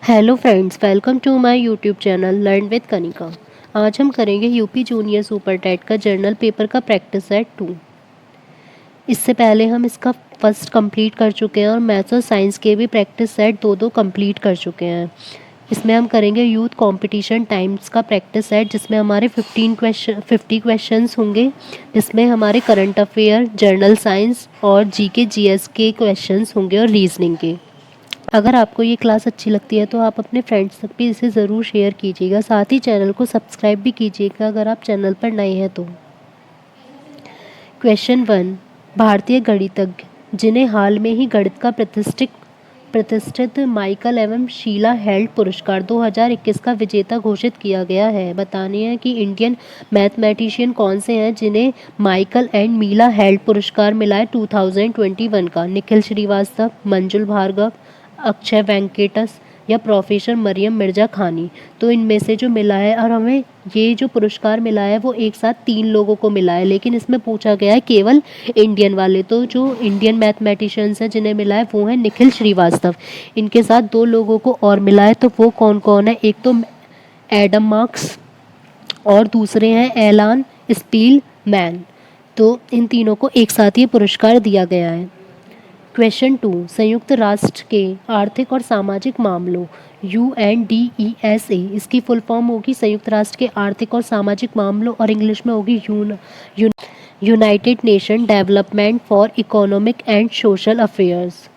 Hello friends, welcome to my YouTube channel learn with Kanika. आज हम करेंगे यूपी जूनियर सुपर टेट का general paper का प्रैक्टिस सेट 2। इससे पहले हम इसका फर्स्ट कंप्लीट कर चुके हैं और मैथ्स और साइंस के भी प्रैक्टिस सेट दो कंप्लीट कर चुके हैं। इसमें हम करेंगे यूथ कंपटीशन टाइम्स का प्रैक्टिस सेट, जिसमें हमारे 50 क्वेश्चंस होंगे, जिसमें हमारे करंट अफेयर, जर्नल साइंस और जीके जीएस के क्वेश्चंस होंगे और रीजनिंग के। अगर आपको ये क्लास अच्छी लगती है तो आप अपने फ्रेंड्स तक भी इसे ज़रूर शेयर कीजिएगा। साथ ही चैनल को सब्सक्राइब भी कीजिएगा अगर आप चैनल पर नए हैं तो। क्वेश्चन 1। भारतीय गणितज्ञ जिन्हें हाल में ही गणित का प्रतिष्ठित माइकल एवं शीला हेल्ड पुरस्कार 2021 का विजेता घोषित किया गया है। बताने हैं कि इंडियन मैथमेटिशियन कौन से हैं जिन्हें माइकल एंड मीला हेल्ड पुरस्कार मिला है 2021 का। निखिल श्रीवास्तव, मंजुल भार्गव, अक्षय वेंकटेश या प्रोफेसर मरियम मिर्जा खानी। तो इनमें से जो मिला है, और हमें ये जो पुरस्कार मिला है वो एक साथ 3 लोगों को मिला है, लेकिन इसमें पूछा गया है केवल इंडियन वाले। तो जो इंडियन मैथमेटिशियंस हैं जिन्हें मिला है वो है निखिल श्रीवास्तव। इनके साथ 2 लोगों को और मिला है, तो वो कौन कौन है? एक तो एडम मार्क्स और दूसरे हैं एलान स्पीलमैन। तो इन तीनों को एक साथ ये पुरस्कार दिया गया है। क्वेश्चन 2। संयुक्त राष्ट्र के आर्थिक और सामाजिक मामलों UNDESA, इसकी फुल फॉर्म होगी संयुक्त राष्ट्र के आर्थिक और सामाजिक मामलों, और इंग्लिश में होगी United nation development for economic and social affairs.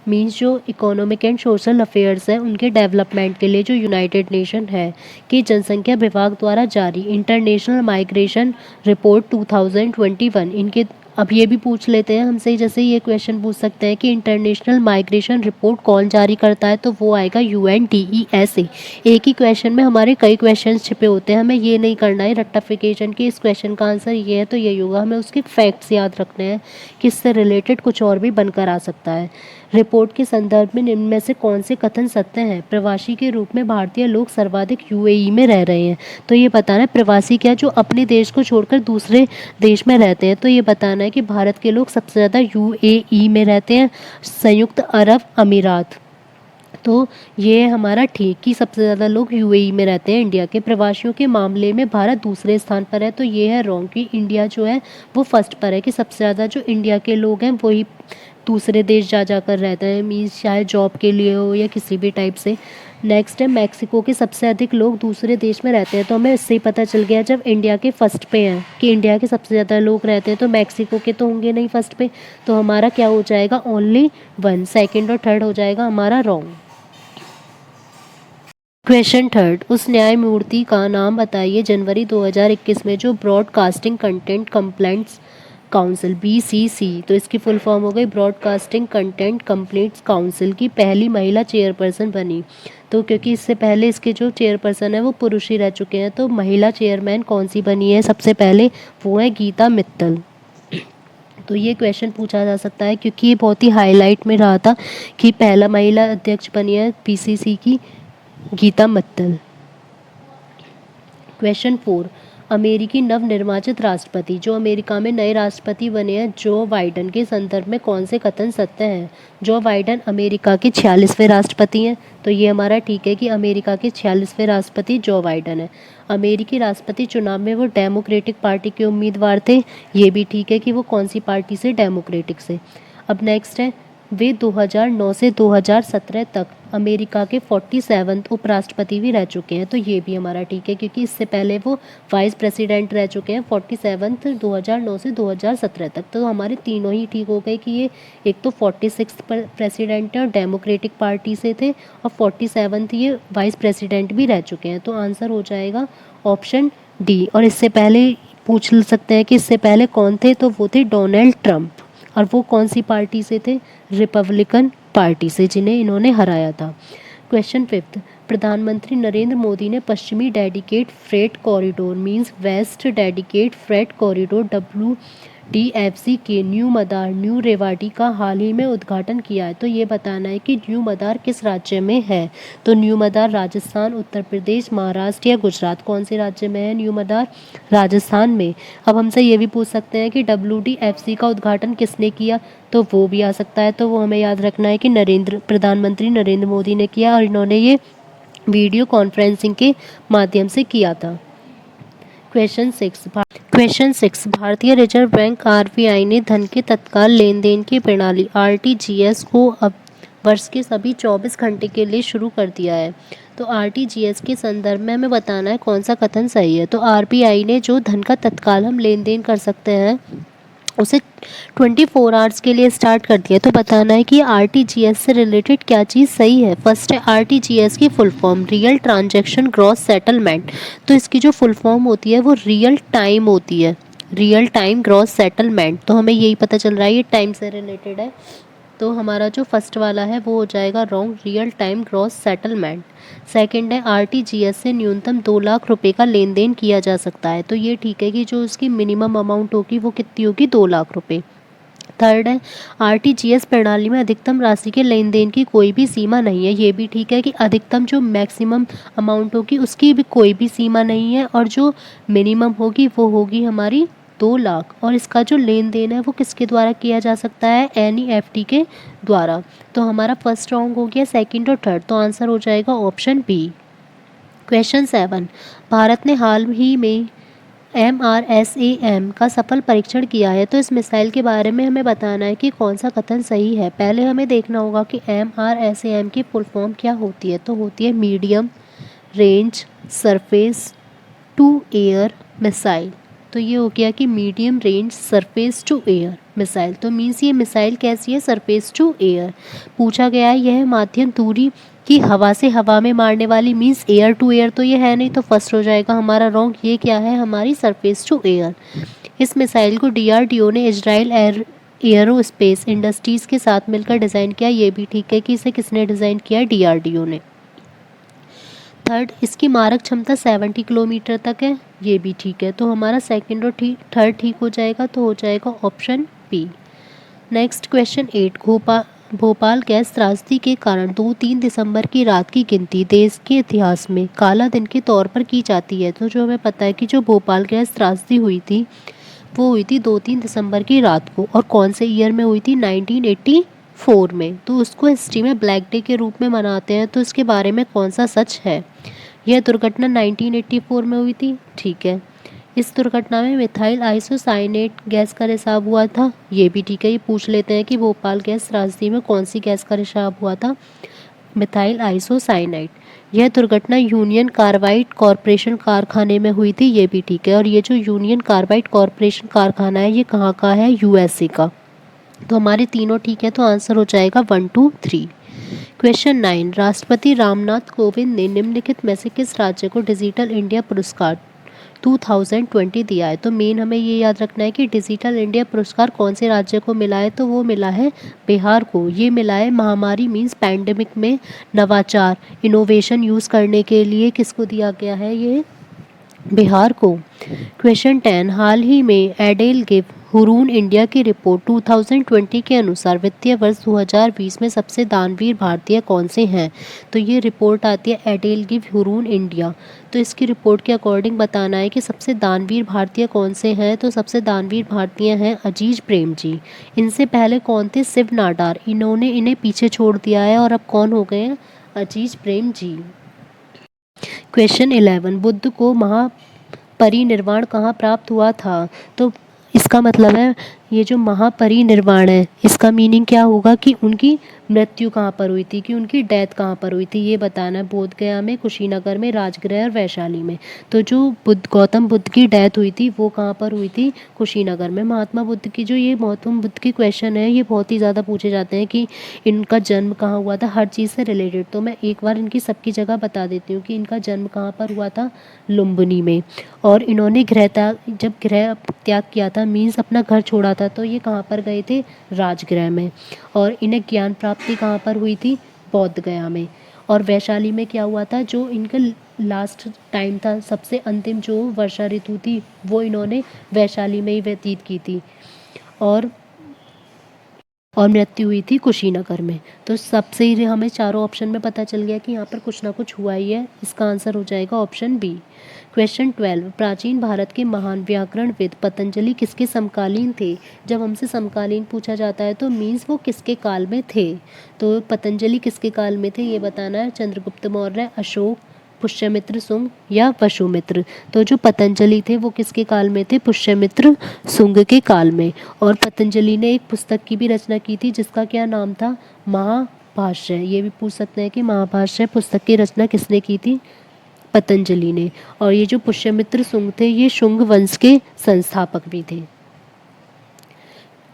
Means जो इकोनॉमिक एंड सोशल अफेयर्स हैं उनके डेवलपमेंट के लिए जो यूनाइटेड नेशन है कि जनसंख्या विभाग द्वारा जारी इंटरनेशनल माइग्रेशन रिपोर्ट 2021। इनके अब ये भी पूछ लेते हैं हमसे, जैसे ये क्वेश्चन पूछ सकते हैं कि इंटरनेशनल माइग्रेशन रिपोर्ट कौन जारी करता है, तो वो आएगा UNDESA। एक ही क्वेश्चन में हमारे कई क्वेश्चन छिपे होते हैं, हमें ये नहीं करना है रट्टाफिकेशन कि इस क्वेश्चन का आंसर ये है तो यही होगा। हमें उसके फैक्ट्स याद रखने हैं कि इससे रिलेटेड कुछ और भी बनकर आ सकता है। रिपोर्ट के संदर्भ में निम्न में से कौन से कथन सत्य हैं? प्रवासी के रूप में भारतीय लोग सर्वाधिक UAE में रह रहे हैं। तो ये बताना है प्रवासी क्या, जो अपने देश को छोड़कर दूसरे देश में रहते हैं। तो ये बताना है कि भारत के लोग सबसे ज़्यादा UAE में रहते हैं, संयुक्त अरब अमीरात। तो ये हमारा ठीक कि सबसे ज़्यादा लोग UAE में रहते हैं इंडिया के। प्रवासियों के मामले में भारत दूसरे स्थान पर है, तो ये है रॉन्ग कि इंडिया जो है वो फर्स्ट पर है, कि सबसे ज़्यादा जो इंडिया के लोग हैं वही दूसरे देश जाकर रहते हैं, मीन्स चाहे जॉब के लिए हो या किसी भी टाइप से। नेक्स्ट है मैक्सिको के सबसे अधिक लोग दूसरे देश में रहते हैं। तो हमें इससे ही पता चल गया जब इंडिया के फर्स्ट पे हैं कि इंडिया के सबसे ज़्यादा लोग रहते हैं, तो मैक्सिको के तो होंगे नहीं फर्स्ट पे। तो हमारा क्या हो जाएगा? ओनली 1। सेकेंड और थर्ड हो जाएगा हमारा रॉन्ग। क्वेश्चन 3। उस न्यायमूर्ति का नाम बताइए जनवरी 2021 में जो broadcasting content complaints council BCC, तो इसकी फुल फॉर्म हो गई ब्रॉडकास्टिंग कंटेंट कंप्लेंट्स काउंसिल की पहली महिला चेयरपर्सन बनी। तो क्योंकि इससे पहले इसके जो चेयरपर्सन है वो पुरुष ही रह चुके हैं, तो महिला चेयरमैन कौन सी बनी है सबसे पहले? वो है गीता मित्तल। तो ये क्वेश्चन पूछा जा सकता है क्योंकि ये बहुत ही हाईलाइट में रहा था कि पहला महिला अध्यक्ष बनी है BCC की गीता मित्तल। क्वेश्चन 4। अमेरिकी नवनिर्वाचित राष्ट्रपति, जो अमेरिका में नए राष्ट्रपति बने हैं, जो बाइडन के संदर्भ में कौन से कथन सत्य हैं? जो बाइडन अमेरिका के 46वें राष्ट्रपति हैं, तो ये हमारा ठीक है कि अमेरिका के 46वें राष्ट्रपति जो बाइडन है। अमेरिकी राष्ट्रपति चुनाव में वो डेमोक्रेटिक पार्टी के उम्मीदवार थे, ये भी ठीक है कि वो कौन सी पार्टी से? डेमोक्रेटिक से। अब नेक्स्ट है वे 2009 से 2017 तक अमेरिका के 47वें उपराष्ट्रपति भी रह चुके हैं, तो ये भी हमारा ठीक है क्योंकि इससे पहले वो वाइस प्रेसिडेंट रह चुके हैं 47वें 2009 से 2017 तक। तो हमारे तीनों ही ठीक हो गए कि ये एक तो 46 प्रेसिडेंट है और डेमोक्रेटिक पार्टी से थे, और 47वें ये वाइस प्रेसिडेंट भी रह चुके हैं। तो आंसर हो जाएगा ऑप्शन डी। और इससे पहले पूछ सकते हैं कि इससे पहले कौन थे, तो वो थे डोनाल्ड ट्रंप, और वो कौन सी पार्टी से थे? रिपब्लिकन पार्टी से, जिन्हें इन्होंने हराया था। क्वेश्चन 5। प्रधानमंत्री नरेंद्र मोदी ने पश्चिमी dedicate freight corridor means west dedicate freight corridor WDFC के न्यू मदार न्यू रेवाड़ी का हाल ही में उद्घाटन किया है। तो ये बताना है कि न्यू मदार किस राज्य में है? तो न्यू मदार राजस्थान, उत्तर प्रदेश, महाराष्ट्र या गुजरात। कौन से राज्य में है न्यू मदार? राजस्थान में। अब हमसे ये भी पूछ सकते हैं कि WDFC का उद्घाटन किसने किया, तो वो भी आ सकता है। तो वो हमें याद रखना है कि प्रधानमंत्री नरेंद्र मोदी ने किया, और इन्होंने ये वीडियो कॉन्फ्रेंसिंग के माध्यम से किया था। क्वेश्चन 6 भारतीय रिजर्व बैंक आरबीआई ने धन के तत्काल लेन देन की प्रणाली आरटीजीएस को अब वर्ष के सभी 24 घंटे के लिए शुरू कर दिया है। तो आरटीजीएस के संदर्भ में हमें बताना है कौन सा कथन सही है। तो आरबीआई ने जो धन का तत्काल हम लेन देन कर सकते हैं उसे 24 आवर्स के लिए स्टार्ट कर दिया। तो बताना है कि आरटीजीएस से रिलेटेड क्या चीज़ सही है। फर्स्ट है आरटीजीएस की full form real transaction gross settlement. तो इसकी जो फुल फॉर्म होती है वो रियल टाइम होती है, रियल टाइम ग्रॉस सेटलमेंट। तो हमें यही पता चल रहा है ये टाइम से रिलेटेड है। तो हमारा जो फर्स्ट वाला है वो हो जाएगा wrong, real time gross settlement. Second है आरटीजीएस से न्यूनतम 2 लाख रुपए का लेन देन किया जा सकता है। तो ये ठीक है कि जो उसकी मिनिमम अमाउंट होगी वो कितनी होगी, 2 लाख रुपए। थर्ड है आरटीजीएस प्रणाली में अधिकतम राशि के लेन देन की कोई भी सीमा नहीं है। ये भी ठीक है कि अधिकतम जो मैक्सिमम अमाउंट होगी उसकी भी कोई भी सीमा नहीं है, और जो मिनिमम होगी वो होगी हमारी 2 लाख। और इसका जो लेन देन है वो किसके द्वारा किया जा सकता है, एनईएफटी के द्वारा। तो हमारा फर्स्ट रॉन्ग हो गया, सेकंड और थर्ड। तो आंसर हो जाएगा ऑप्शन बी। क्वेश्चन 7 भारत ने हाल ही में MRSAM का सफल परीक्षण किया है। तो इस मिसाइल के बारे में हमें बताना है कि कौन सा कथन सही है। पहले हमें देखना होगा कि MRSAM की फुल फॉर्म क्या होती है। तो होती है medium range surface to air missile. तो ये हो गया कि medium range surface to air missile. तो मीन्स ये मिसाइल कैसी है, सरफेस टू एयर। पूछा गया है यह माध्यम दूरी की हवा से हवा में मारने वाली, मीन्स एयर टू एयर तो ये है नहीं, तो फर्स्ट हो जाएगा हमारा रॉन्ग। ये क्या है, हमारी सरफेस टू एयर। इस मिसाइल को डीआरडीओ ने इजराइल एयरोस्पेस इंडस्ट्रीज़ के साथ मिलकर डिज़ाइन किया। ये भी ठीक है कि इसे किसने डिज़ाइन किया, डीआरडीओ ने। थर्ड, इसकी मारक क्षमता 70 किलोमीटर तक है। ये भी ठीक है। तो हमारा सेकंड और थर्ड ठीक हो जाएगा। तो हो जाएगा option B. Next question 8 Bhopal gas त्रासदी के कारण 2-3 दिसंबर की रात की गिनती देश के इतिहास में काला दिन के तौर पर की जाती है। तो जो हमें पता है कि जो भोपाल गैस त्रासदी हुई थी वो हुई थी 2-3 दिसंबर की रात को, और कौन से ईयर में हुई थी, 1984 में। तो उसको हिस्ट्री में ब्लैक डे के रूप में मनाते हैं। तो इसके बारे में कौन सा सच है। यह दुर्घटना 1984 में हुई थी, ठीक है। इस दुर्घटना में मिथाइल आइसोसाइनेट गैस का रिसाव हुआ था। ये भी ठीक है। ये पूछ लेते हैं कि भोपाल गैस त्रासदी में कौन सी गैस का रिसाव हुआ था, मिथाइल आइसोसाइनाइड। यह दुर्घटना यूनियन कार्बाइड कॉरपोरेशन कारखाने में हुई थी। ये भी ठीक है। और ये जो यूनियन कार्बाइड कॉरपोरेशन कारखाना है ये कहाँ का है, यूएसए का। तो हमारे तीनों ठीक है। तो आंसर हो जाएगा 1, 2, 3। क्वेश्चन 9 राष्ट्रपति रामनाथ कोविंद ने निम्नलिखित में से किस राज्य को डिजिटल इंडिया पुरस्कार 2020 दिया है। तो मेन हमें ये याद रखना है कि डिजिटल इंडिया पुरस्कार कौन से राज्य को मिला है। तो वो मिला है बिहार को। ये मिला है महामारी मीन्स पैंडेमिक में नवाचार इनोवेशन यूज़ करने के लिए किसको दिया गया है, ये बिहार को। क्वेश्चन 10 हाल ही में एडेल गिव हुरून इंडिया की रिपोर्ट 2020 के अनुसार वित्तीय वर्ष 2020 में सबसे दानवीर भारतीय कौन से हैं। तो ये रिपोर्ट आती है एडेल गिव हुरून इंडिया। तो इसकी रिपोर्ट के अकॉर्डिंग बताना है कि सबसे दानवीर भारतीय कौन से हैं। तो सबसे दानवीर भारतीय हैं अजीज प्रेम जी। इनसे पहले कौन थे, शिव नाडार। इन्हें पीछे छोड़ दिया है और अब कौन हो गए हैं, अजीज प्रेम जी। क्वेश्चन 11 बुद्ध को महापरिनिर्वाण कहाँ प्राप्त हुआ था। तो इसका मतलब है ये जो महापरिनिर्वाण है इसका मीनिंग क्या होगा कि उनकी मृत्यु कहाँ पर हुई थी, कि उनकी डेथ कहाँ पर हुई थी। ये बताना है, बोध गया में, कुशीनगर में, राजगृह और वैशाली में। तो जो गौतम बुद्ध की डेथ हुई थी वो कहाँ पर हुई थी, कुशीनगर में। महात्मा बुद्ध की जो ये गौतम बुद्ध की क्वेश्चन है ये बहुत ही ज़्यादा पूछे जाते हैं कि इनका जन्म कहाँ हुआ था, हर चीज़ से रिलेटेड। तो मैं एक बार इनकी सबकी जगह बता देती हूँ कि इनका जन्म कहाँ पर हुआ था, लुम्बिनी में। और इन्होंने जब गृह त्याग किया था मीन्स अपना घर छोड़ा था, तो ये कहाँ पर गए थे, राजगृह में। और इन्हें ज्ञान प्राप्ति कहाँ पर हुई थी, बोध गया में। और वैशाली में क्या हुआ था, जो इनका लास्ट टाइम था, सबसे अंतिम जो वर्षा ऋतु थी वो इन्होंने वैशाली में ही व्यतीत की थी। और और मृत्यु हुई थी कुशीनगर में। तो सबसे ही हमें चारों ऑप्शन में पता चल गया कि यहाँ पर कुछ ना कुछ हुआ ही है। इसका आंसर हो जाएगा ऑप्शन बी। क्वेश्चन 12, प्राचीन भारत के महान व्याकरणविद पतंजलि किसके समकालीन थे? जब हमसे समकालीन पूछा जाता है तो मीन्स वो किसके काल में थे। तो पतंजलि किसके काल में थे ये बताना है। चंद्रगुप्त मौर्य, अशोक, पुष्यमित्र सुंग या वसुमित्र। तो जो पतंजलि थे वो किसके काल में थे? पुष्यमित्र सुंग के काल में। और पतंजलि ने एक पुस्तक की भी रचना की थी जिसका क्या नाम था? महाभाष्य। ये भी पूछ सकते हैं कि महाभाष्य पुस्तक की रचना किसने की थी? पतंजलि ने। और ये जो पुष्यमित्र सुंग थे ये शुंग वंश के संस्थापक भी थे।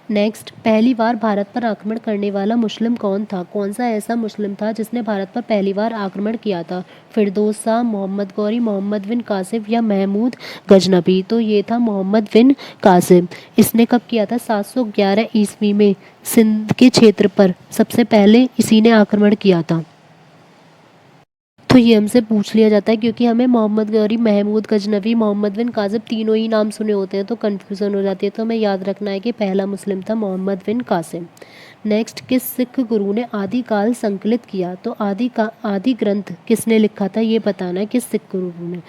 नेक्स्ट, पहली बार भारत पर आक्रमण करने वाला मुस्लिम कौन था? कौन सा ऐसा मुस्लिम था जिसने भारत पर पहली बार आक्रमण किया था? फिरदौस शाह, मोहम्मद गौरी, मोहम्मद बिन कासिम या महमूद गजनबी। तो ये था मोहम्मद बिन कासिम। इसने कब किया था? 711 ईस्वी में सिंध के क्षेत्र पर सबसे पहले इसी ने आक्रमण किया था। तो ये हमसे पूछ लिया जाता है क्योंकि हमें मोहम्मद गौरी, महमूद गजनवी, मोहम्मद बिन कासिम तीनों ही नाम सुने होते हैं तो कन्फ्यूज़न हो जाती है। तो हमें याद रखना है कि पहला मुस्लिम था मोहम्मद बिन कासिम। नेक्स्ट, किस सिख गुरु ने आदि काल संकलित किया? तो आदि ग्रंथ किसने लिखा था ये बताना है। किस सिख गुरु ने?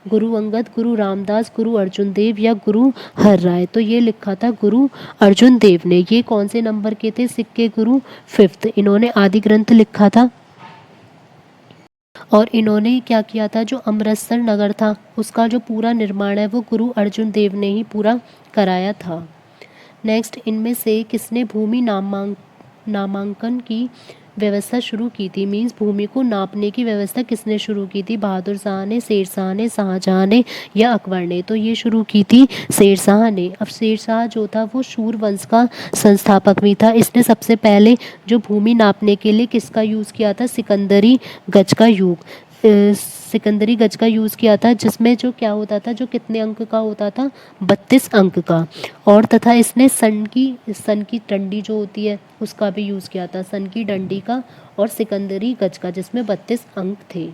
गुरु अंगद, गुरु रामदास, गुरु अर्जुन देव या गुरु हर राय। तो ये लिखा था गुरु अर्जुन देव ने। ये कौन से नंबर के थे सिख के गुरु? 5th। इन्होंने आदि ग्रंथ लिखा था और इन्होंने क्या किया था? जो अमृतसर नगर था उसका जो पूरा निर्माण है वो गुरु अर्जुन देव ने ही पूरा कराया था। नेक्स्ट, इनमें से किसने भूमि नामांकन की व्यवस्था शुरू की थी? मीन्स भूमि को नापने की व्यवस्था किसने शुरू की थी? बहादुर शाह ने, शेरशाह ने, शाहजहां ने या अकबर ने? तो ये शुरू की थी शेरशाह ने। अब शेरशाह जो था वो शूर वंश का संस्थापक भी था। इसने सबसे पहले जो भूमि नापने के लिए किसका यूज़ किया था? सिकंदरी गज का सिकंदरी गज का यूज़ किया था जिसमें जो क्या होता था, जो कितने अंक का होता था? 32 अंक का। और तथा इसने सन की डंडी जो होती है उसका भी यूज़ किया था, सन की डंडी का और सिकंदरी गज का जिसमें 32 अंक थे।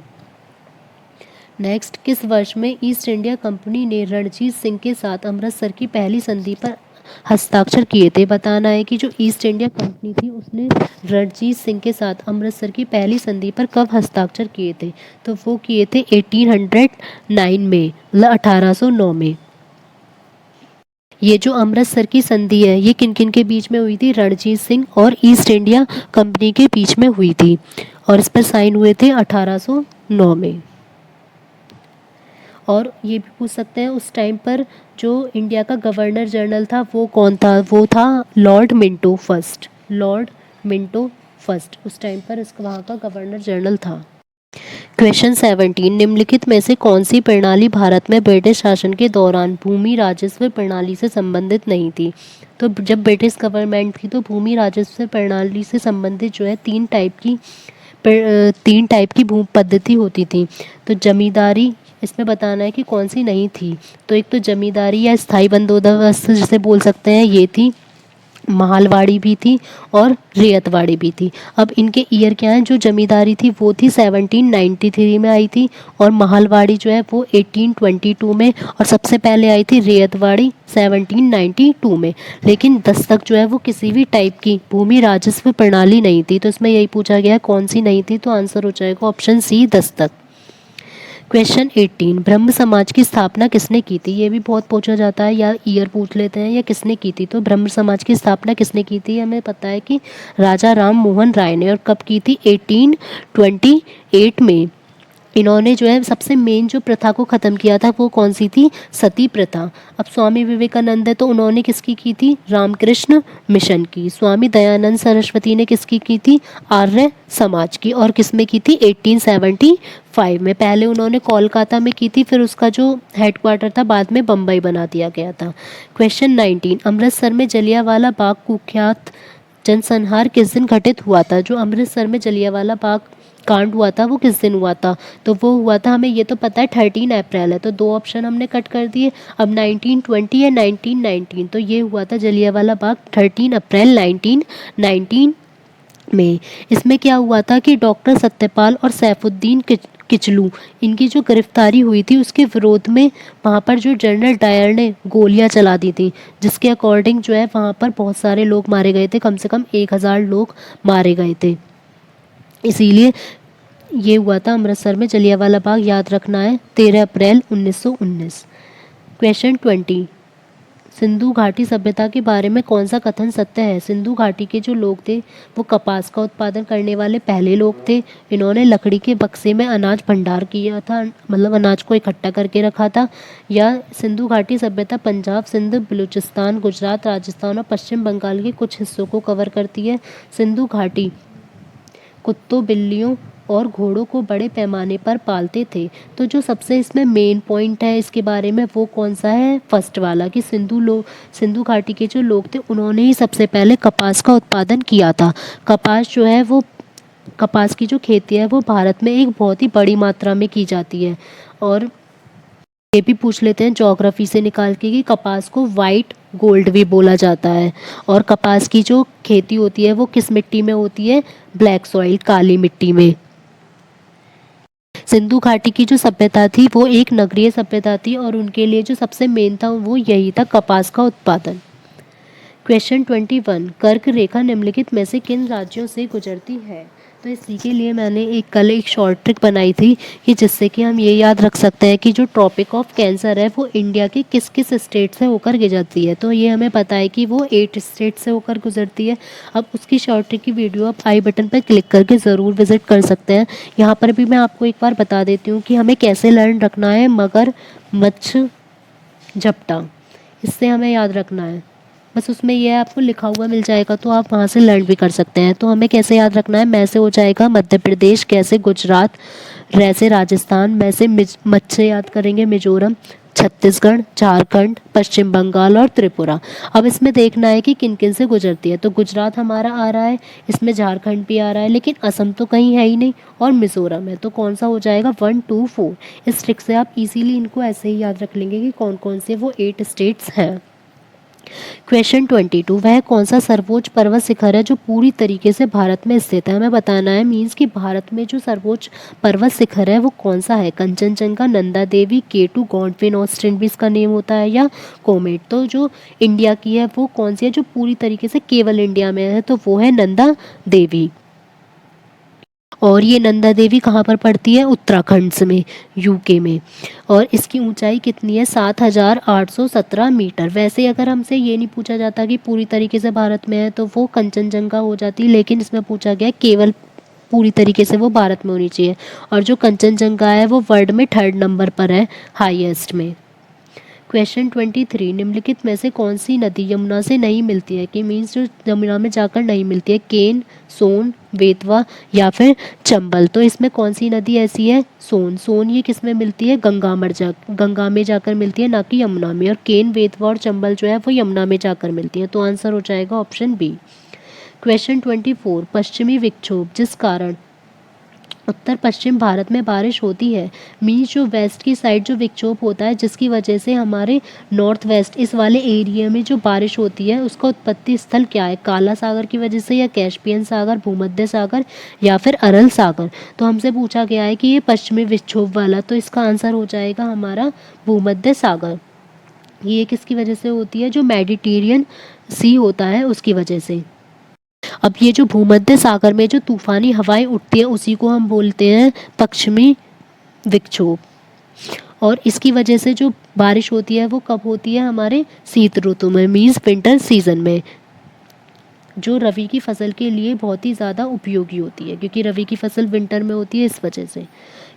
नेक्स्ट, किस वर्ष में ईस्ट इंडिया कंपनी ने रणजीत सिंह के साथ अमृतसर की पहली संधि पर हस्ताक्षर किए थे? बताना है कि जो ईस्ट इंडिया कंपनी थी उसने रणजीत सिंह के साथ अमृतसर की पहली संधि पर कब हस्ताक्षर किए थे? तो वो किए थे 1809 में, मतलब 1809 में। ये जो अमृतसर की संधि है ये किन किन के बीच में हुई थी? रणजीत सिंह और ईस्ट इंडिया कंपनी के बीच में हुई थी और इस पर साइन हुए थे 1809 में। और ये भी पूछ सकते हैं उस टाइम पर जो इंडिया का गवर्नर जनरल था वो कौन था? वो था Lord Minto first. Lord Minto first उस टाइम पर इसका वहाँ का गवर्नर जनरल था। क्वेश्चन 17, निम्नलिखित में से कौन सी प्रणाली भारत में ब्रिटिश शासन के दौरान भूमि राजस्व प्रणाली से संबंधित नहीं थी? तो जब ब्रिटिश गवर्नमेंट थी तो भूमि राजस्व प्रणाली से संबंधित जो है तीन टाइप की भू पद्धति होती थी। तो जमींदारी, इसमें बताना है कि कौन सी नहीं थी। तो एक तो जमींदारी या स्थायी बंदोबस्त जिसे बोल सकते हैं ये थी, माहलवाड़ी भी थी और रियतवाड़ी भी थी। अब इनके ईयर क्या हैं? जो जमींदारी थी वो थी 1793 में आई थी और माहलवाड़ी जो है वो 1822 में और सबसे पहले आई थी रियतवाड़ी 1792 में। लेकिन दस्तक जो है वो किसी भी टाइप की भूमि राजस्व प्रणाली नहीं थी। तो इसमें यही पूछा गया कौन सी नहीं थी, तो आंसर हो जाएगा ऑप्शन सी, दस्तक। क्वेश्चन 18, ब्रह्म समाज की स्थापना किसने की थी? ये भी बहुत पूछा जाता है, या ईयर पूछ लेते हैं या किसने की थी। तो ब्रह्म समाज की स्थापना किसने की थी? हमें पता है कि राजा राम मोहन राय ने। और कब की थी? 1828 में। इन्होंने जो है सबसे मेन जो प्रथा को ख़त्म किया था वो कौन सी थी? सती प्रथा। अब स्वामी विवेकानंद है तो उन्होंने किसकी की थी? रामकृष्ण मिशन की। स्वामी दयानंद सरस्वती ने किसकी की थी? आर्य समाज की। और किस में की थी? 1875 में। पहले उन्होंने कोलकाता में की थी, फिर उसका जो हेडक्वार्टर था बाद में बम्बई बना दिया गया था। क्वेश्चन 19, अमृतसर में जलियांवाला बाग कुख्यात जनसंहार किस दिन घटित हुआ था? जो अमृतसर में जलियांवाला बाग कांड हुआ था वो किस दिन हुआ था? तो वो हुआ था, हमें ये तो पता है 13 अप्रैल है, तो दो ऑप्शन हमने कट कर दिए। अब 1920 या 1919, तो ये हुआ था जलियांवाला बाग 13 अप्रैल 1919 में। इसमें क्या हुआ था कि डॉक्टर सत्यपाल और सैफुद्दीन किचलू इनकी जो गिरफ्तारी हुई थी उसके विरोध में वहाँ पर जो जनरल डायर ने गोलियां चला दी थी, जिसके अकॉर्डिंग जो है वहाँ पर बहुत सारे लोग मारे गए थे, कम से कम 1000 लोग मारे गए थे। इसीलिए ये हुआ था अमृतसर में जलियांवाला बाग, याद रखना है 13 अप्रैल 1919। क्वेश्चन 20, सिंधु घाटी सभ्यता के बारे में कौन सा कथन सत्य है? सिंधु घाटी के जो लोग थे वो कपास का उत्पादन करने वाले पहले लोग थे। इन्होंने लकड़ी के बक्से में अनाज भंडार किया था, मतलब अनाज को इकट्ठा करके रखा था। या सिंधु घाटी सभ्यता पंजाब, सिंध, बलूचिस्तान, गुजरात, राजस्थान और पश्चिम बंगाल के कुछ हिस्सों को कवर करती है। सिंधु घाटी कुत्तों, बिल्लियों और घोड़ों को बड़े पैमाने पर पालते थे। तो जो सबसे इसमें मेन पॉइंट है इसके बारे में वो कौन सा है? फर्स्ट वाला, कि सिंधु घाटी के जो लोग थे उन्होंने ही सबसे पहले कपास का उत्पादन किया था। कपास जो है वो, कपास की जो खेती है वो भारत में एक बहुत ही बड़ी मात्रा में की जाती है। और ये भी पूछ लेते हैं ज्योग्राफी से निकाल के कि कपास को वाइट गोल्ड भी बोला जाता है। और कपास की जो खेती होती है वो किस मिट्टी में होती है? ब्लैक सॉइल, काली मिट्टी में। सिंधु घाटी की जो सभ्यता थी वो एक नगरीय सभ्यता थी और उनके लिए जो सबसे मेन था वो यही था, कपास का उत्पादन। क्वेश्चन 21, कर्क रेखा निम्नलिखित में से किन राज्यों से गुजरती है? तो इसी के लिए मैंने कल एक शॉर्ट ट्रिक बनाई थी कि जिससे कि हम ये याद रख सकते हैं कि जो ट्रॉपिक ऑफ कैंसर है वो इंडिया के किस किस स्टेट से होकर गुजरती है। तो ये हमें पता है कि वो 8 स्टेट से होकर गुजरती है। अब उसकी शॉर्ट ट्रिक की वीडियो आप आई बटन पर क्लिक करके ज़रूर विजिट कर सकते हैं। यहाँ पर भी मैं आपको एक बार बता देती हूँ कि हमें कैसे लर्न रखना है मगर, मच्छ, झपटा, इससे हमें याद रखना है। बस उसमें यह है आपको लिखा हुआ मिल जाएगा तो आप वहाँ से लर्न भी कर सकते हैं। तो हमें कैसे याद रखना है? मैं से हो जाएगा मध्य प्रदेश, कैसे गुजरात, रे से राजस्थान, मैं से मच्छ से याद करेंगे मिजोरम, छत्तीसगढ़, झारखंड, पश्चिम बंगाल और त्रिपुरा। अब इसमें देखना है कि किन किन से गुजरती है। तो गुजरात हमारा आ रहा है, इसमें झारखंड भी आ रहा है, लेकिन असम तो कहीं है ही नहीं, और मिजोरम है। तो कौन सा हो जाएगा? 1, 2, 4। इस ट्रिक से आप इजीली इनको ऐसे ही याद रख लेंगे कि कौन कौन से वो 8 स्टेट्स हैं। क्वेश्चन 22, वह कौन सा सर्वोच्च पर्वत शिखर है जो पूरी तरीके से भारत में स्थित है? हमें बताना है मीन्स कि भारत में जो सर्वोच्च पर्वत शिखर है वो कौन सा है? Kanchenjunga, Nanda Devi, K2, Godwin Austen भी इसका नेम होता है, या कोमेट। तो जो इंडिया की है वो कौन सी है जो पूरी तरीके से केवल इंडिया में है? तो वो है नंदा देवी। और ये नंदा देवी कहाँ पर पड़ती है? उत्तराखंड में, यूके में। और इसकी ऊंचाई कितनी है? 7817 मीटर। वैसे अगर हमसे ये नहीं पूछा जाता कि पूरी तरीके से भारत में है तो वो कंचनजंगा हो जाती, लेकिन इसमें पूछा गया केवल पूरी तरीके से वो भारत में होनी चाहिए। और जो कंचनजंगा है वो वर्ल्ड में 3rd नंबर पर है, हाईएस्ट में। क्वेश्चन 23, निम्नलिखित में से कौन सी नदी यमुना से नहीं मिलती है? कि मीन्स जो यमुना में जाकर नहीं मिलती है, केन, सोन, बेतवा या फिर चंबल। तो इसमें कौन सी नदी ऐसी है? सोन। सोन ये किस में मिलती है? गंगा में जाकर मिलती है, ना कि यमुना में। और केन, बेतवा और चंबल जो है वो यमुना में जाकर मिलती है। तो आंसर हो जाएगा ऑप्शन बी। क्वेश्चन 24, पश्चिमी विक्षोभ जिस कारण उत्तर पश्चिम भारत में बारिश होती है, मीन्स जो वेस्ट की साइड जो विक्षोभ होता है जिसकी वजह से हमारे नॉर्थ वेस्ट इस वाले एरिया में जो बारिश होती है उसका उत्पत्ति स्थल क्या है? काला सागर की वजह से, या कैस्पियन सागर, भूमध्य सागर या फिर अरल सागर। तो हमसे पूछा गया है कि ये पश्चिमी विक्षोभ वाला, तो इसका आंसर हो जाएगा हमारा भूमध्य सागर। ये किसकी वजह से होती है? जो मेडिटेरियन सी होता है उसकी वजह से। अब ये जो भूमध्य सागर में जो तूफानी हवाएं उठती है उसी को हम बोलते हैं पश्चिमी विक्षोभ। और इसकी वजह से जो बारिश होती है वो कब होती है? हमारे शीत ऋतु में, मीन्स विंटर सीजन में, जो रवि की फसल के लिए बहुत ही ज़्यादा उपयोगी होती है, क्योंकि रवि की फसल विंटर में होती है इस वजह से।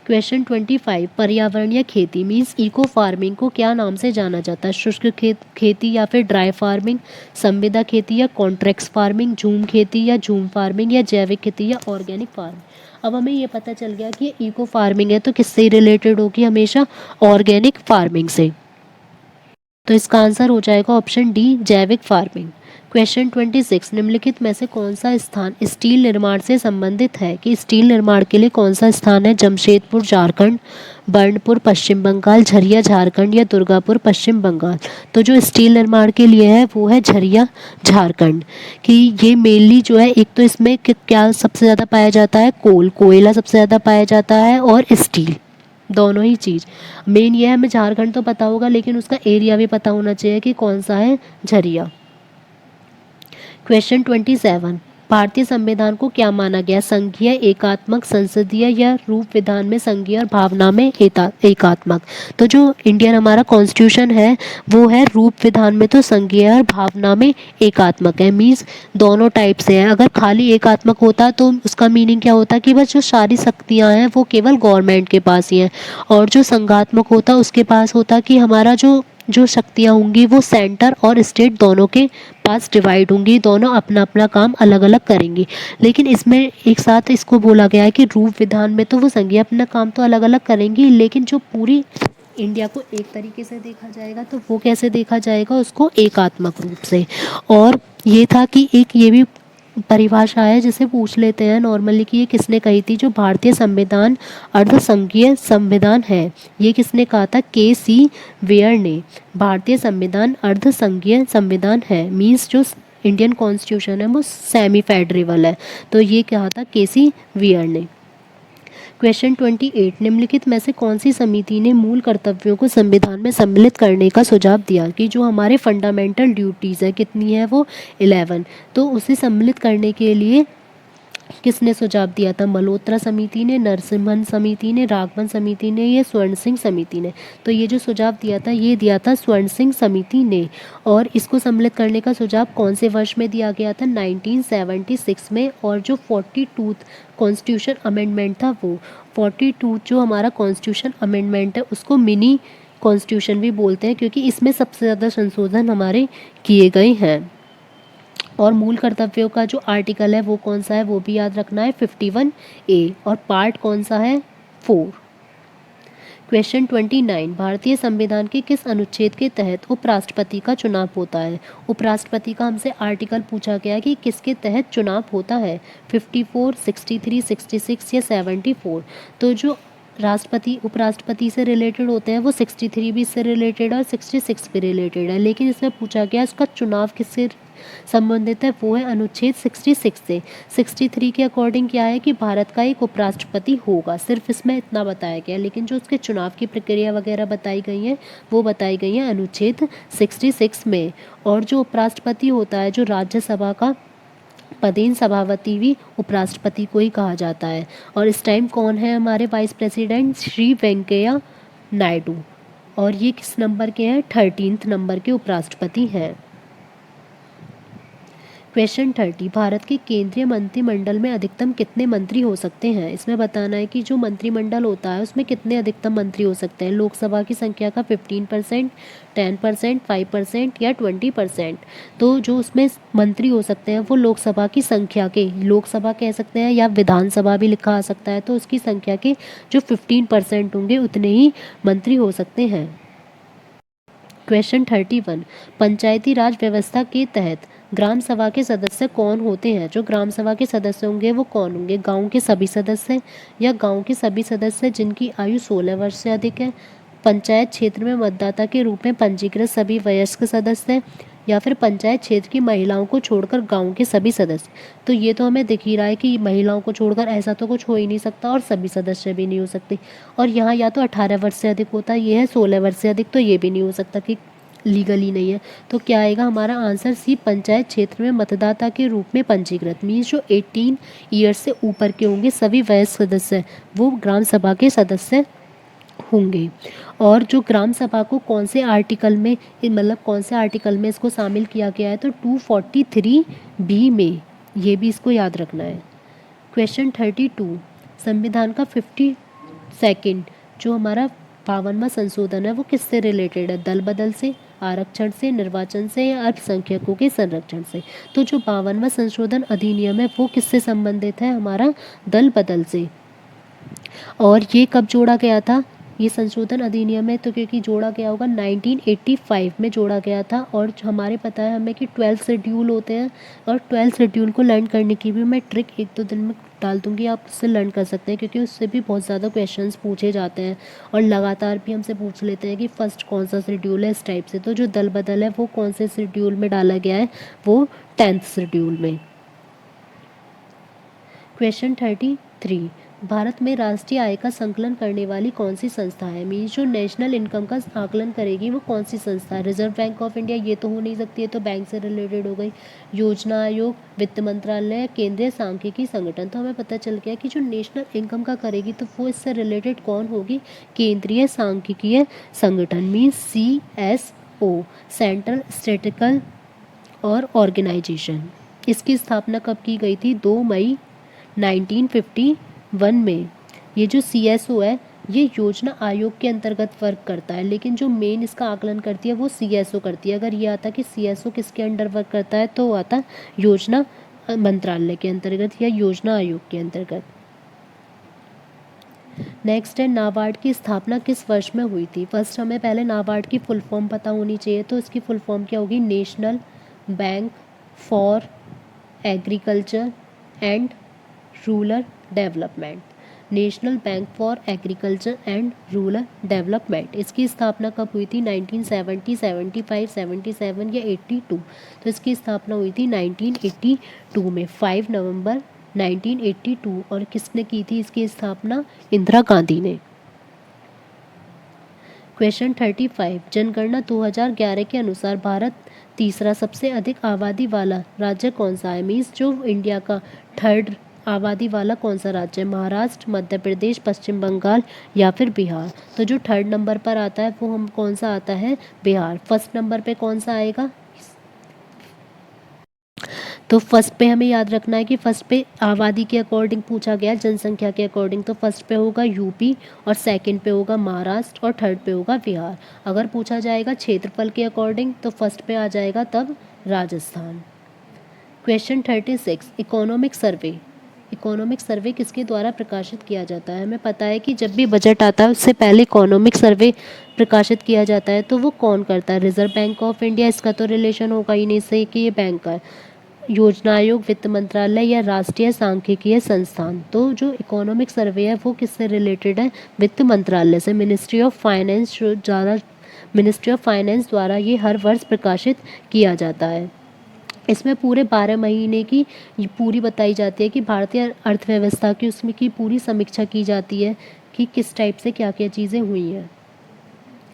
क्वेश्चन 25, पर्यावरणीय खेती मीन्स इको फार्मिंग को क्या नाम से जाना जाता है? शुष्क खेती या फिर ड्राई फार्मिंग, संविदा खेती या कॉन्ट्रैक्ट फार्मिंग, झूम खेती या झूम फार्मिंग, या जैविक खेती या ऑर्गेनिक फार्मिंग। अब हमें ये पता चल गया कि इको फार्मिंग है तो किससे रिलेटेड होगी? हमेशा ऑर्गेनिक फार्मिंग से। तो इसका आंसर हो जाएगा ऑप्शन डी, जैविक फार्मिंग। क्वेश्चन 26, निम्नलिखित में से कौन सा स्थान स्टील निर्माण से संबंधित है, कि स्टील निर्माण के लिए कौन सा स्थान है? जमशेदपुर झारखंड, बर्नपुर पश्चिम बंगाल, झरिया झारखंड या दुर्गापुर पश्चिम बंगाल। तो जो स्टील निर्माण के लिए है वो है झरिया झारखंड। कि ये मेनली जो है, एक तो इसमें क्या सबसे ज़्यादा पाया जाता है? कोयला सबसे ज़्यादा पाया जाता है और स्टील, दोनों ही चीज़ मेन ये है। हमें झारखंड तो पता होगा लेकिन उसका एरिया भी पता होना चाहिए कि कौन सा है, झरिया। क्वेश्चन 27, भारतीय संविधान को क्या माना गया? संघीय, एकात्मक, संसदीय या रूप विधान में संघीय और भावना में एकात्मक। तो जो इंडियन हमारा कॉन्स्टिट्यूशन है वो है रूप विधान में तो संघीय और भावना में एकात्मक है। मीन्स दोनों टाइप से है। अगर खाली एकात्मक होता तो उसका मीनिंग क्या होता कि बस जो सारी शक्तियाँ हैं वो केवल गवर्नमेंट के पास ही हैं, और जो संघात्मक होता उसके पास होता कि हमारा जो शक्तियाँ होंगी वो सेंटर और स्टेट दोनों के पास डिवाइड होंगी, दोनों अपना अपना काम अलग अलग करेंगी। लेकिन इसमें एक साथ इसको बोला गया है कि रूप विधान में तो वो संघीय अपना काम तो अलग अलग करेंगी, लेकिन जो पूरी इंडिया को एक तरीके से देखा जाएगा तो वो कैसे देखा जाएगा? उसको एकात्मक रूप से। और ये था कि एक ये भी परिभाषा है जिसे पूछ लेते हैं नॉर्मली कि ये किसने कही थी, जो भारतीय संविधान अर्ध संघीय संविधान है, ये किसने कहा था? के.सी. वेयर ने। भारतीय संविधान अर्ध संघीय संविधान है, मीन्स जो इंडियन कॉन्स्टिट्यूशन है वो सेमी फेडरल है, तो ये कहा था के.सी. वेयर ने। क्वेश्चन 28, निम्नलिखित में से कौन सी समिति ने मूल कर्तव्यों को संविधान में सम्मिलित करने का सुझाव दिया? कि जो हमारे फंडामेंटल ड्यूटीज़ है कितनी है वो 11, तो उसे सम्मिलित करने के लिए किसने सुझाव दिया था? मल्होत्रा समिति ने, नरसिम्हन समिति ने, राघवन समिति ने या स्वर्ण सिंह समिति ने? तो ये जो सुझाव दिया था ये दिया था स्वर्ण सिंह समिति ने। और इसको सम्मिलित करने का सुझाव कौन से वर्ष में दिया गया था? 1976 में। और जो 42 कॉन्स्टिट्यूशन अमेंडमेंट था वो 42 जो हमारा कॉन्स्टिट्यूशन अमेंडमेंट है उसको मिनी कॉन्स्टिट्यूशन भी बोलते हैं, क्योंकि इसमें सबसे ज़्यादा संशोधन हमारे किए गए हैं। और मूल कर्तव्यों का जो आर्टिकल है वो कौन सा है वो भी याद रखना है, 51A। और पार्ट कौन सा है? 4। क्वेश्चन 29, भारतीय संविधान के किस अनुच्छेद के तहत उपराष्ट्रपति का चुनाव होता है? उपराष्ट्रपति का हमसे आर्टिकल पूछा गया कि किसके तहत चुनाव होता है, 54, 63, 66 या 74। तो जो राष्ट्रपति उपराष्ट्रपति से रिलेटेड होते हैं वो 63 भी इससे रिलेटेड है और 66 भी रिलेटेड है, लेकिन इसमें पूछा गया इसका चुनाव किससे संबंधित है, वो है अनुच्छेद 66 से। 63 के अकॉर्डिंग क्या है कि भारत का एक उपराष्ट्रपति होगा, सिर्फ इसमें इतना बताया गया, लेकिन जो उसके चुनाव की प्रक्रिया वगैरह बताई गई है वो बताई गई है अनुच्छेद 66 में। और जो उपराष्ट्रपति होता है, जो राज्यसभा का पदेन सभापति भी उपराष्ट्रपति को ही कहा जाता है। और इस टाइम कौन है हमारे वाइस प्रेसिडेंट? श्री वेंकैया नायडू। और ये किस नंबर के हैं? 13th नंबर के उपराष्ट्रपति हैं। क्वेश्चन 30, भारत के केंद्रीय मंत्रिमंडल में अधिकतम कितने मंत्री हो सकते हैं? इसमें बताना है कि जो मंत्रिमंडल होता है उसमें कितने अधिकतम मंत्री हो सकते हैं। लोकसभा की संख्या का 15%, 10%, 5% या 20%। तो जो उसमें मंत्री हो सकते हैं वो लोकसभा की संख्या के, लोकसभा कह सकते हैं या विधानसभा भी लिखा आ सकता है, तो उसकी संख्या के जो 15% होंगे उतने ही मंत्री हो सकते हैं। क्वेश्चन 31, पंचायती राज व्यवस्था के तहत ग्राम सभा के सदस्य कौन होते हैं? जो ग्राम सभा के सदस्य होंगे वो कौन होंगे? गांव के सभी सदस्य या गांव के सभी सदस्य जिनकी आयु 16 वर्ष से अधिक है, पंचायत क्षेत्र में मतदाता के रूप में पंजीकृत सभी वयस्क सदस्य, या फिर पंचायत क्षेत्र की महिलाओं को छोड़कर गांव के सभी सदस्य। तो ये तो हमें दिख ही रहा है कि महिलाओं को छोड़कर ऐसा तो कुछ हो ही नहीं सकता और सभी सदस्य भी नहीं हो सकते। और यहाँ या तो 18 वर्ष से अधिक होता है, ये है 16 वर्ष से अधिक, तो ये भी नहीं हो सकता कि लीगली नहीं है। तो क्या आएगा हमारा आंसर सी, पंचायत क्षेत्र में मतदाता के रूप में पंजीकृत। मीन्स जो 18 ईयर्स से ऊपर के होंगे सभी वयस्क सदस्य वो ग्राम सभा के सदस्य होंगे। और जो ग्राम सभा को कौन से आर्टिकल में, मतलब कौन से आर्टिकल में इसको शामिल किया गया है, तो 243B में, ये भी इसको याद रखना है। क्वेश्चन 32, संविधान का 52nd जो हमारा 52वां संशोधन है वो किससे रिलेटेड है? दल बदल से, आरक्षण से, निर्वाचन से या अल्पसंख्यकों के संरक्षण से? तो जो 52वां संशोधन अधिनियम है वो किससे संबंधित है? हमारा दल बदल से। और ये कब जोड़ा गया था? ये संशोधन अधिनियम है तो क्योंकि जोड़ा गया होगा 1985 में जोड़ा गया था। और हमारे पता है हमें कि 12 शेड्यूल होते हैं, और 12 शेड्यूल को लर्न करने की भी मैं ट्रिक 1-2 दिन में डाल दूंगी, आप उससे लर्न कर सकते हैं, क्योंकि उससे भी बहुत ज़्यादा क्वेश्चंस पूछे जाते हैं और लगातार भी हमसे पूछ लेते हैं कि फर्स्ट कौन सा शेड्यूल है इस टाइप से। तो जो दल बदल है वो कौन से शेड्यूल में डाला गया है, वो 10th शेड्यूल में। क्वेश्चन 33, भारत में राष्ट्रीय आय का संकलन करने वाली कौन सी संस्था है। मीन्स जो नेशनल इनकम का आकलन करेगी वो कौन सी संस्था है। रिजर्व बैंक ऑफ इंडिया ये तो हो नहीं सकती है, तो बैंक से रिलेटेड हो गई। योजना आयोग, वित्त मंत्रालय, केंद्रीय सांख्यिकी संगठन। तो हमें पता चल गया कि जो नेशनल इनकम का करेगी तो वो इससे रिलेटेड कौन होगी, केंद्रीय सांख्यिकीय संगठन, मीन्स CSO, सेंट्रल स्टैटिस्टिकल और ऑर्गेनाइजेशन। इसकी स्थापना कब की गई थी, 2 मई 1951 में। ये जो CSO है ये योजना आयोग के अंतर्गत वर्क करता है, लेकिन जो मेन इसका आकलन करती है वो CSO करती है। अगर ये आता कि CSO किसके अंडर वर्क करता है तो आता योजना मंत्रालय के अंतर्गत या योजना आयोग के अंतर्गत। नेक्स्ट है, नाबार्ड की स्थापना किस वर्ष में हुई थी। फर्स्ट हमें पहले नाबार्ड की फुल फॉर्म पता होनी चाहिए, तो इसकी फुल फॉर्म क्या होगी, national bank for agriculture and rural development. National bank for agriculture and rural development. इसकी स्थापना कब हुई थी, 1970, 75, 77 या 82। तो इसकी स्थापना हुई थी 1982 में, 5 नवंबर 1982। और किसने की थी इसकी स्थापना, इंदिरा गांधी ने। क्वेश्चन 35, जनगणना 2011 के अनुसार भारत तीसरा सबसे अधिक आबादी वाला राज्य कौन सा है। मीन्स जो इंडिया का थर्ड आबादी वाला कौन सा राज्य है, महाराष्ट्र, मध्य प्रदेश, पश्चिम बंगाल या फिर बिहार। तो जो थर्ड नंबर पर आता है वो हम कौन सा आता है, बिहार। फर्स्ट नंबर पे कौन सा आएगा, तो फर्स्ट पे हमें याद रखना है कि फर्स्ट पे आबादी के अकॉर्डिंग पूछा गया, जनसंख्या के अकॉर्डिंग, तो फर्स्ट पे होगा यूपी, और सेकंड पे होगा महाराष्ट्र, और थर्ड पे होगा बिहार। अगर पूछा जाएगा क्षेत्रफल के अकॉर्डिंग तो फर्स्ट पे आ जाएगा तब Rajasthan. Question 36, economic survey. Economic survey किसके द्वारा प्रकाशित किया जाता है। हमें पता है कि जब भी बजट आता है उससे पहले इकोनॉमिक सर्वे प्रकाशित किया जाता है, तो वो कौन करता है, रिजर्व बैंक ऑफ इंडिया। इसका तो रिलेशन होगा ही नहीं से कि ये बैंक का है, योजना आयोग, वित्त मंत्रालय या राष्ट्रीय सांख्यिकीय संस्थान। तो जो इकोनॉमिक सर्वे है वो किससे रिलेटेड है, वित्त मंत्रालय से, मिनिस्ट्री ऑफ फाइनेंस द्वारा ये हर वर्ष प्रकाशित किया जाता है। इसमें पूरे 12 महीने की पूरी बताई जाती है कि भारतीय अर्थव्यवस्था की उसमें की पूरी समीक्षा की जाती है कि किस टाइप से क्या क्या चीज़ें हुई हैं।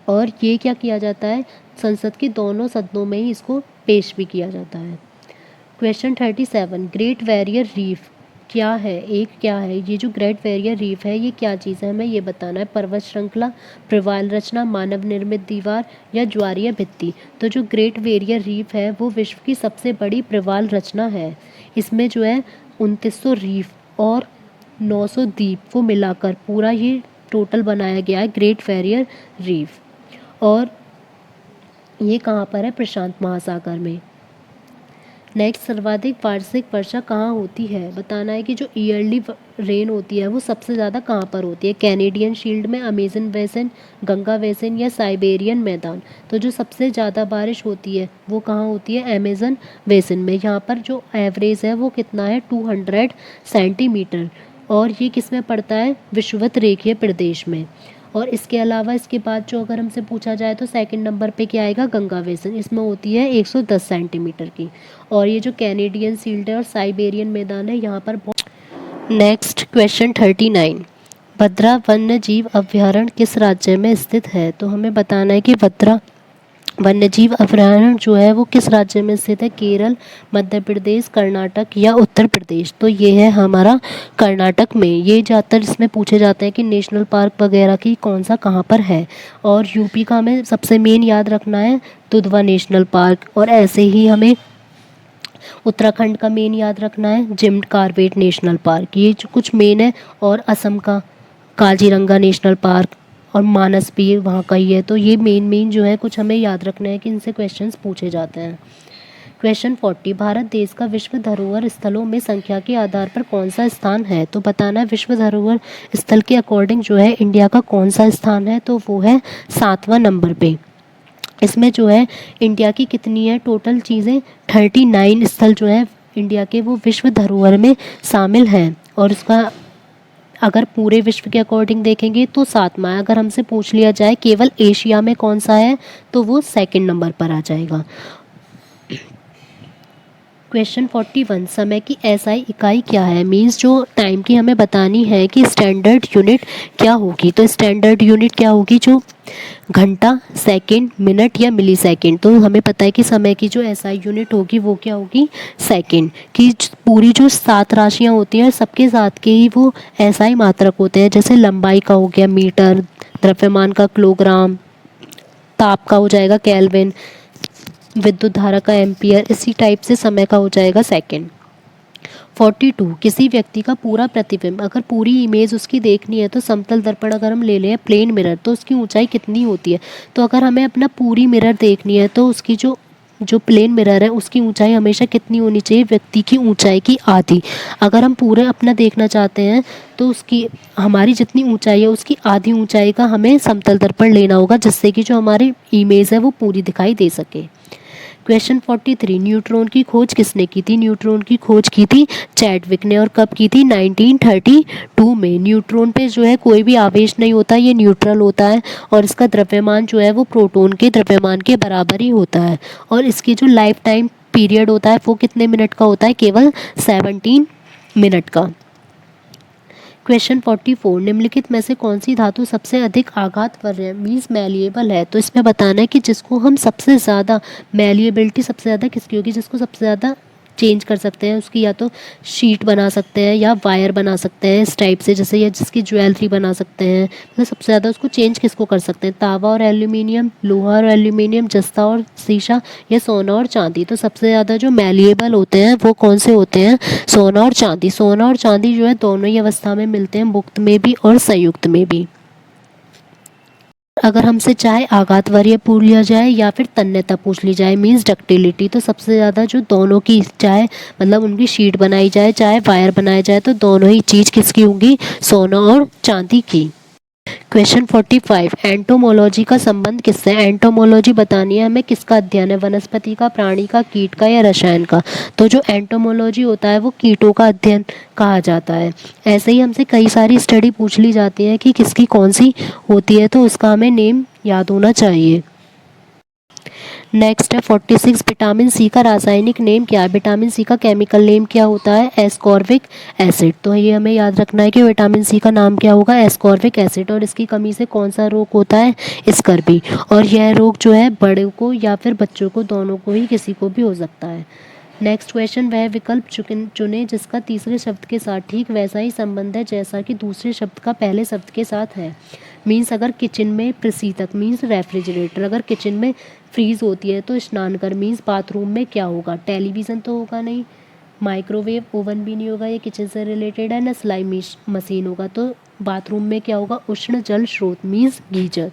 और ये क्या किया जाता है, संसद के दोनों सदनों में ही इसको पेश भी किया जाता है। क्वेश्चन 37, ग्रेट बैरियर रीफ क्या है, एक क्या है। ये जो ग्रेट बैरियर रीफ है ये क्या चीज़ है, हमें ये बताना है। पर्वत श्रृंखला, प्रवाल रचना, मानव निर्मित दीवार या ज्वारीय भित्ति। तो जो ग्रेट बैरियर रीफ है वो विश्व की सबसे बड़ी प्रवाल रचना है। इसमें जो है 2900 रीफ और 900 द्वीप को मिलाकर पूरा ये टोटल बनाया गया है ग्रेट बैरियर रीफ। और ये कहाँ पर है, प्रशांत महासागर में। नेक्स्ट, सर्वाधिक वार्षिक वर्षा कहाँ होती है। बताना है कि जो ईयरली रेन होती है वो सबसे ज़्यादा कहाँ पर होती है, कैनेडियन शील्ड में, अमेजन बेसिन, गंगा बेसिन या साइबेरियन मैदान। तो जो सबसे ज़्यादा बारिश होती है वो कहाँ होती है, अमेजन बेसिन में। यहाँ पर जो एवरेज है वो कितना है, 200 सेंटीमीटर। और ये किस में पड़ता है, विषुवत रेखीय प्रदेश में। और इसके अलावा इसके बाद जो अगर हमसे पूछा जाए तो सेकंड नंबर पे क्या आएगा, गंगा बेसिन। इसमें होती है 110 सेंटीमीटर की। और ये जो कैनेडियन शील्ड है और साइबेरियन मैदान है यहाँ पर नेक्स्ट, क्वेश्चन 39, भद्रा वन्य जीव अभ्यारण्य किस राज्य में स्थित है। तो हमें बताना है कि भद्रा वन्य जीव अभ्यारण्य जो है वो किस राज्य में स्थित है, केरल, मध्य प्रदेश, कर्नाटक या उत्तर प्रदेश। तो ये है हमारा कर्नाटक में। ये ज़्यादातर इसमें पूछे जाते हैं कि नेशनल पार्क वगैरह की कौन सा कहाँ पर है। और यूपी का हमें सबसे मेन याद रखना है दुधवा नेशनल पार्क। और ऐसे ही हमें उत्तराखंड का मेन याद रखना है जिम कॉर्बेट नेशनल पार्क, ये जो कुछ मेन है। और असम का काजीरंगा नेशनल पार्क और मानस भी वहाँ का ही है। तो ये मेन जो है कुछ हमें याद रखना है कि इनसे क्वेश्चंस पूछे जाते हैं। क्वेश्चन 40, भारत देश का विश्व धरोहर स्थलों में संख्या के आधार पर कौन सा स्थान है? तो बताना है विश्व धरोहर स्थल के अकॉर्डिंग जो है इंडिया का कौन सा स्थान है, तो वो है 7वां नंबर पे। इसमें जो है इंडिया की कितनी है टोटल चीज़ें, 39 स्थल जो है इंडिया के वो विश्व धरोहर में शामिल हैं। और उसका अगर पूरे विश्व के अकॉर्डिंग देखेंगे तो 7वां। अगर हमसे पूछ लिया जाए केवल एशिया में कौन सा है, तो वो सेकंड नंबर पर आ जाएगा। क्वेश्चन 41, समय की एसआई इकाई क्या है? मीन्स जो टाइम की हमें बतानी है कि स्टैंडर्ड यूनिट क्या होगी। तो स्टैंडर्ड यूनिट क्या होगी? जो घंटा, सेकंड, मिनट या मिली सेकंड। तो हमें पता है कि समय की जो एसआई यूनिट होगी वो क्या होगी? सेकंड। कि पूरी जो 7 राशियाँ होती हैं सबके साथ के ही वो एसआई मात्रक होते हैं। जैसे लंबाई का हो गया मीटर, द्रव्यमान का किलोग्राम, ताप का हो जाएगा केल्विन, विद्युत धारा का एम्पियर, इसी टाइप से समय का हो जाएगा सेकंड। 42, किसी व्यक्ति का पूरा प्रतिबिंब, अगर पूरी इमेज उसकी देखनी है तो समतल दर्पण अगर हम ले लें प्लेन मिरर, तो उसकी ऊंचाई कितनी होती है? तो अगर हमें अपना पूरी मिरर देखनी है तो उसकी जो प्लेन मिरर है उसकी ऊंचाई हमेशा कितनी होनी चाहिए? व्यक्ति की ऊंचाई की आधी। अगर हम पूरे अपना देखना चाहते हैं तो उसकी हमारी जितनी ऊंचाई है उसकी आधी ऊंचाई का हमें समतल दर्पण लेना होगा, जिससे कि जो हमारी इमेज है वो पूरी दिखाई दे सके। क्वेश्चन 43, न्यूट्रॉन की खोज किसने की थी? न्यूट्रॉन की खोज की थी चैडविक ने। और कब की थी? 1932 में। न्यूट्रॉन पे जो है कोई भी आवेश नहीं होता, ये न्यूट्रल होता है और इसका द्रव्यमान जो है वो प्रोटॉन के द्रव्यमान के बराबर ही होता है। और इसकी जो लाइफ टाइम पीरियड होता है वो कितने मिनट का होता है? केवल 17 मिनट का। क्वेश्चन 44, निम्नलिखित में से कौन सी धातु सबसे अधिक आघातवर्य मीन्स मैलिएबल है? तो इसमें बताना है कि जिसको हम सबसे ज़्यादा मैलिएबिलिटी सबसे ज़्यादा किसकी होगी? जिसको सबसे ज़्यादा चेंज कर सकते हैं उसकी या तो शीट बना सकते हैं या वायर बना सकते हैं इस टाइप से, जैसे या जिसकी ज्वेलरी बना सकते हैं। मतलब सबसे ज़्यादा उसको चेंज किसको कर सकते हैं? तांबा और एल्यूमिनियम, लोहा और एल्यूमिनियम, जस्ता और शीशा या सोना और चांदी। तो सबसे ज़्यादा जो मैलिएबल होते हैं वो कौन से होते हैं? सोना और चांदी। सोना और चांदी जो है दोनों ही अवस्था में मिलते हैं, मुक्त में भी और संयुक्त में भी। अगर हमसे चाहे आघातवर्य पूछ लिया जाए या फिर तन्यता पूछ ली जाए मीन्स डक्टिलिटी, तो सबसे ज़्यादा जो दोनों की चाहे मतलब उनकी शीट बनाई जाए चाहे वायर बनाया जाए तो दोनों ही चीज़ किसकी होंगी? सोना और चांदी की। क्वेश्चन 45, एंटोमोलॉजी का संबंध किससे? एंटोमोलॉजी बतानी है हमें किसका अध्ययन है? वनस्पति का, प्राणी का, कीट का या रसायन का? तो जो एंटोमोलॉजी होता है वो कीटों का अध्ययन कहा जाता है। ऐसे ही हमसे कई सारी स्टडी पूछ ली जाती है कि किसकी कौन सी होती है, तो उसका हमें नेम याद होना चाहिए। नेक्स्ट है 46, विटामिन सी का रासायनिक नेम क्या है? विटामिन सी का केमिकल नेम क्या होता है? Ascorbic acid. तो ये हमें याद रखना है कि विटामिन सी का नाम क्या होगा? Ascorbic acid. और इसकी कमी से कौन सा रोग होता है? स्कर्वी। और यह रोग जो है बड़ों को या फिर बच्चों को, दोनों को ही, किसी को भी हो सकता है। नेक्स्ट क्वेश्चन, वह विकल्प चुने जिसका तीसरे शब्द के साथ ठीक वैसा ही संबंध है जैसा कि दूसरे शब्द का पहले शब्द के साथ है। मीन्स अगर किचन में प्रशीतक मीन्स रेफ्रिजरेटर, अगर किचन में फ्रीज होती है तो स्नानघर मीन्स बाथरूम में क्या होगा? टेलीविज़न तो होगा नहीं, माइक्रोवेव ओवन भी नहीं होगा, ये किचन से रिलेटेड है ना, सिलाई मशीन होगा। तो बाथरूम में क्या होगा? उष्ण जल स्रोत मीन्स गीजर।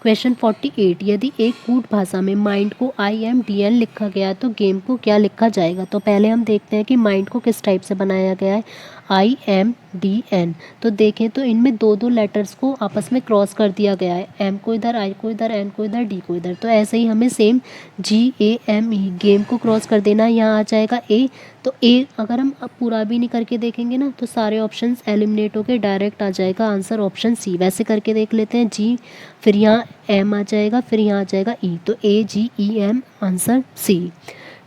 क्वेश्चन 48, यदि एक कूट भाषा में माइंड को IMDN लिखा गया तो गेम को क्या लिखा जाएगा? तो पहले हम देखते हैं कि माइंड को किस टाइप से बनाया गया है। IMDN। तो देखें तो इनमें दो दो लेटर्स को आपस में क्रॉस कर दिया गया है, M को इधर, I को इधर, N को इधर, D को इधर। तो ऐसे ही हमें सेम GAME गेम को क्रॉस कर देना, यहाँ आ जाएगा A। तो A अगर हम अब पूरा भी नहीं करके देखेंगे ना तो सारे ऑप्शंस एलिमिनेट होके डायरेक्ट आ जाएगा आंसर ऑप्शन C। वैसे करके देख लेते हैं, G फिर यहाँ M आ जाएगा, फिर यहाँ आ जाएगा E। तो AGEM आंसर C।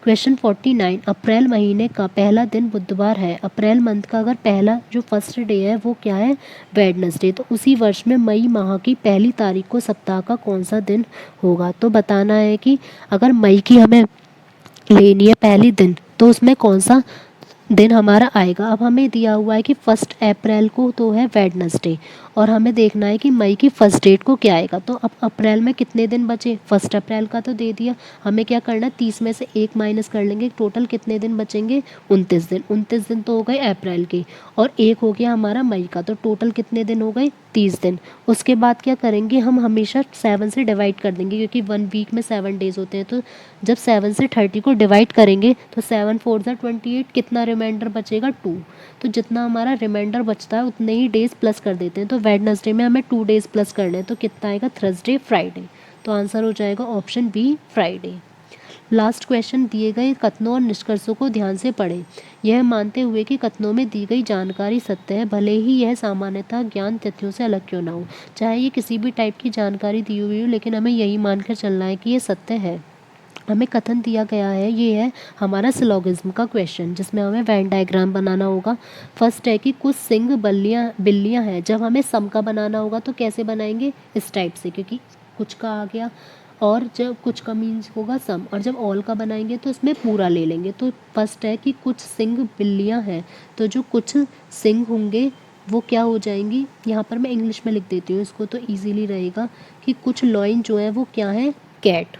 क्वेश्चन 49, अप्रैल महीने का पहला दिन बुधवार है। अप्रैल मंथ का अगर पहला जो फर्स्ट डे है वो क्या है? वेडनेसडे। तो उसी वर्ष में मई माह की पहली तारीख को सप्ताह का कौन सा दिन होगा? तो बताना है कि अगर मई की हमें लेनी है पहली दिन तो उसमें कौन सा दिन हमारा आएगा। अब हमें दिया हुआ है कि 1 अप्रैल को तो है वेडनेसडे और हमें देखना है कि मई की फर्स्ट डेट को क्या आएगा। तो अब अप्रैल में कितने दिन बचे, 1 अप्रैल का तो दे दिया, हमें क्या करना है 30 में से 1 माइनस कर लेंगे, टोटल कितने दिन बचेंगे 29 दिन। 29 दिन तो हो गए अप्रैल के, और 1 हो गया हमारा मई का, तो टोटल कितने दिन हो गए 30 दिन। उसके बाद क्या करेंगे, हम हमेशा 7 से डिवाइड कर देंगे, क्योंकि 1 वीक में 7 डेज होते हैं। तो जब 7 से 30 को डिवाइड करेंगे तो 7 4 28, कितना रिमाइंडर बचेगा 2। तो जितना हमारा रिमाइंडर बचता है उतने ही डेज प्लस कर देते हैं। तो वेडनेसडे में हमें 2 डेज प्लस करने हैं, तो कितना आएगा थर्सडे फ्राइडे। तो आंसर हो जाएगा option B Friday. Last question, दिए गए कथनों और निष्कर्षों को ध्यान से पढ़ें। यह मानते हुए कि कथनों में दी गई जानकारी सत्य है, भले ही यह सामान्यतः ज्ञान तथ्यों से अलग क्यों ना हो। चाहे ये किसी भी टाइप की जानकारी दी हुई हो, लेकिन हमें यही मानकर चलना है कि ये सत्य है। हमें कथन दिया गया है, ये है हमारा सिलोगिज्म का क्वेश्चन, जिसमें हमें वेन डायग्राम बनाना होगा। फर्स्ट है कि कुछ सिंह बिल्लियाँ हैं। जब हमें सम का बनाना होगा तो कैसे बनाएंगे, इस टाइप से, क्योंकि कुछ का आ गया, और जब कुछ का मीन्स होगा सम, और जब ऑल का बनाएंगे तो इसमें पूरा ले लेंगे। तो फर्स्ट है कि कुछ सिंह बिल्लियाँ हैं, तो जो कुछ सिंह होंगे वो क्या हो जाएंगी, यहाँ पर मैं इंग्लिश में लिख देती हूँ इसको तो ईजीली रहेगा, कि कुछ लॉइन जो है वो क्या है, कैट।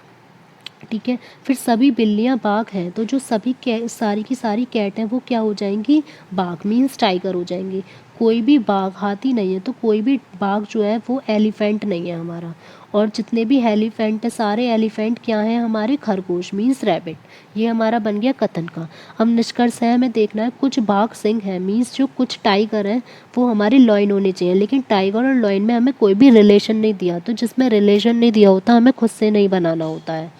ठीक है, फिर सभी बिल्लियाँ बाघ हैं, तो जो सभी सारी की सारी कैट हैं वो क्या हो जाएंगी, बाघ मीन्स टाइगर हो जाएंगी। कोई भी बाघ हाथी नहीं है, तो कोई भी बाघ जो है वो एलिफेंट नहीं है हमारा। और जितने भी एलिफेंट है, सारे एलिफेंट क्या हैं हमारे, खरगोश मीन्स रैबिट। ये हमारा बन गया कथन का। अब निष्कर्ष है, हमें देखना है कुछ बाघ सिंह है मीन्स जो कुछ टाइगर हैं वो हमारे लॉइन होने चाहिए, लेकिन टाइगर और लॉइन में हमें कोई भी रिलेशन नहीं दिया। तो जिसमें रिलेशन नहीं दिया होता हमें खुद से नहीं बनाना होता है।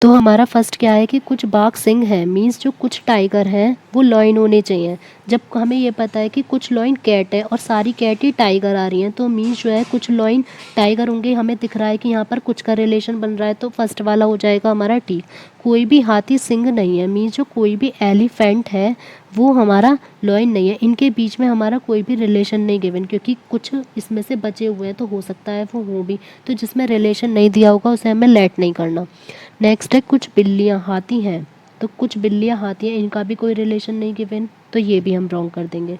तो हमारा फर्स्ट क्या है कि कुछ बाघ सिंह हैं मीन्स जो कुछ टाइगर हैं वो लॉइन होने चाहिए। जब हमें ये पता है कि कुछ लॉइन कैट है और सारी कैट ही टाइगर आ रही हैं, तो मीन्स जो है कुछ लॉइन टाइगर होंगे। हमें दिख रहा है कि यहाँ पर कुछ का रिलेशन बन रहा है, तो फर्स्ट वाला हो जाएगा हमारा ठीक। कोई भी हाथी सिंह नहीं है मीन्स जो कोई भी एलिफेंट है वो हमारा लॉइन नहीं है। इनके बीच में हमारा कोई भी रिलेशन नहीं गिवन, क्योंकि कुछ इसमें से बचे हुए हैं तो हो सकता है वो हो भी। तो जिसमें रिलेशन नहीं दिया होगा उसे हमें लेट नहीं करना। नेक्स्ट है कुछ बिल्लियाँ हाथी हैं, तो कुछ बिल्लियाँ हाथी हैं, इनका भी कोई रिलेशन नहीं गिवन, तो ये भी हम रॉन्ग कर देंगे।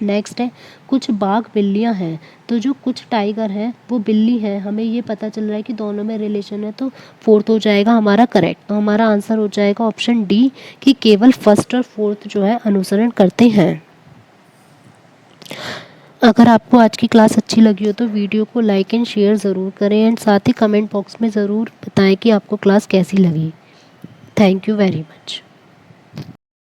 नेक्स्ट है कुछ बाघ बिल्लियाँ हैं, तो जो कुछ टाइगर हैं वो बिल्ली हैं, हमें ये पता चल रहा है कि दोनों में रिलेशन है, तो फोर्थ हो जाएगा हमारा करेक्ट। तो हमारा आंसर हो जाएगा ऑप्शन डी, कि केवल फर्स्ट और फोर्थ जो है अनुसरण करते हैं। अगर आपको आज की क्लास अच्छी लगी हो तो वीडियो को लाइक एंड शेयर ज़रूर करें, एंड साथ ही कमेंट बॉक्स में ज़रूर बताएं कि आपको क्लास कैसी लगी। Thank you very much.